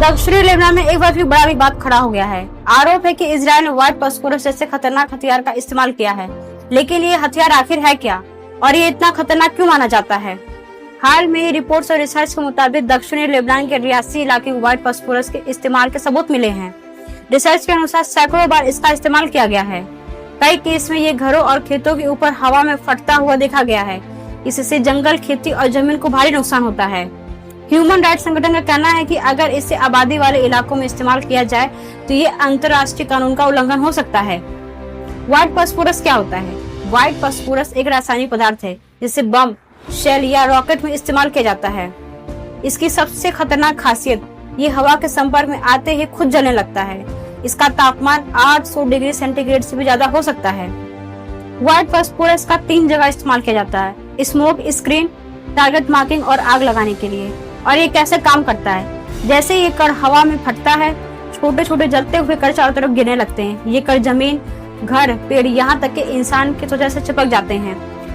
दक्षिणी लेबनान में एक बार फिर बड़ा विवाद खड़ा हो गया है। आरोप है कि इजरायल ने व्हाइट फास्फोरस जैसे खतरनाक हथियार का इस्तेमाल किया है, लेकिन ये हथियार आखिर है क्या और ये इतना खतरनाक क्यों माना जाता है? हाल में रिपोर्ट्स और रिसर्च के मुताबिक दक्षिणी लेबनान के रियासी इलाके में व्हाइट फास्फोरस के इस्तेमाल के सबूत मिले हैं। रिसर्च के अनुसार सैकड़ों बार इसका इस्तेमाल किया गया है। कई केस में ये घरों और खेतों के ऊपर हवा में फटता हुआ देखा गया है। इससे जंगल, खेती और जमीन को भारी नुकसान होता है। ह्यूमन राइट्स संगठन का कहना है कि अगर इसे आबादी वाले इलाकों में इस्तेमाल किया जाए तो ये अंतर्राष्ट्रीय कानून का उल्लंघन हो सकता है। व्हाइट फास्फोरस क्या होता है? व्हाइट फास्फोरस एक रासायनिक पदार्थ है जिसे बम, शेल या रॉकेट में इस्तेमाल किया जाता है। इसकी सबसे खतरनाक खासियत ये हवा के संपर्क में आते ही खुद जलने लगता है। इसका तापमान 800 डिग्री सेंटीग्रेड से भी ज्यादा हो सकता है। व्हाइट फास्फोरस का 3 जगह इस्तेमाल किया जाता है: स्मोक स्क्रीन, टारगेट मार्किंग और आग लगाने के लिए। और ये कैसे काम करता है? जैसे ये कण हवा में फटता है, छोटे छोटे जलते हुए कण चारों तरफ गिरने लगते हैं। ये कण जमीन, घर, पेड़, यहाँ तक कि इंसान की त्वचा से चिपक जाते हैं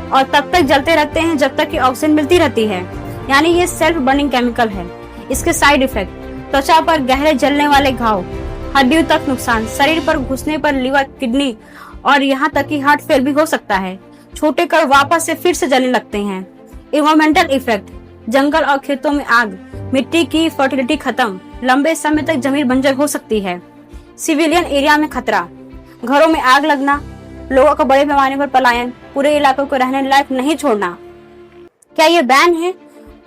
और तब तक जलते रहते हैं जब तक कि ऑक्सीजन मिलती रहती है। यानी ये सेल्फ बर्निंग केमिकल है। इसके साइड इफेक्ट: त्वचा पर गहरे जलने वाले घाव, हड्डियों तक नुकसान, शरीर पर घुसने पर लीवर, किडनी और यहाँ तक कि हार्ट फेल भी हो सकता है। छोटे कण वापस से फिर से जलने लगते हैं। इन्वायरमेंटल इफेक्ट: जंगल और खेतों में आग, मिट्टी की फर्टिलिटी खत्म, लंबे समय तक जमीन बंजर हो सकती है। सिविलियन एरिया में खतरा: घरों में आग लगना, लोगों का बड़े पैमाने पर पलायन, पूरे इलाकों को रहने लायक नहीं छोड़ना। क्या ये बैन है?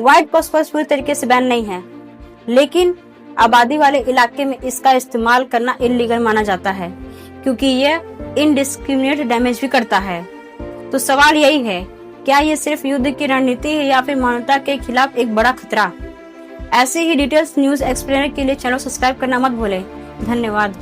व्हाइट फास्फोरस पूरी तरीके से बैन नहीं है, लेकिन आबादी वाले इलाके में इसका इस्तेमाल करना इलीगल माना जाता है क्योंकि यह इनडिस्क्रिमिनेट डैमेज भी करता है। तो सवाल यही है, क्या ये सिर्फ युद्ध की रणनीति है या फिर मानवता के खिलाफ एक बड़ा खतरा? ऐसे ही डिटेल्स न्यूज एक्सप्लेनर के लिए चैनल सब्सक्राइब करना मत भूलें। धन्यवाद।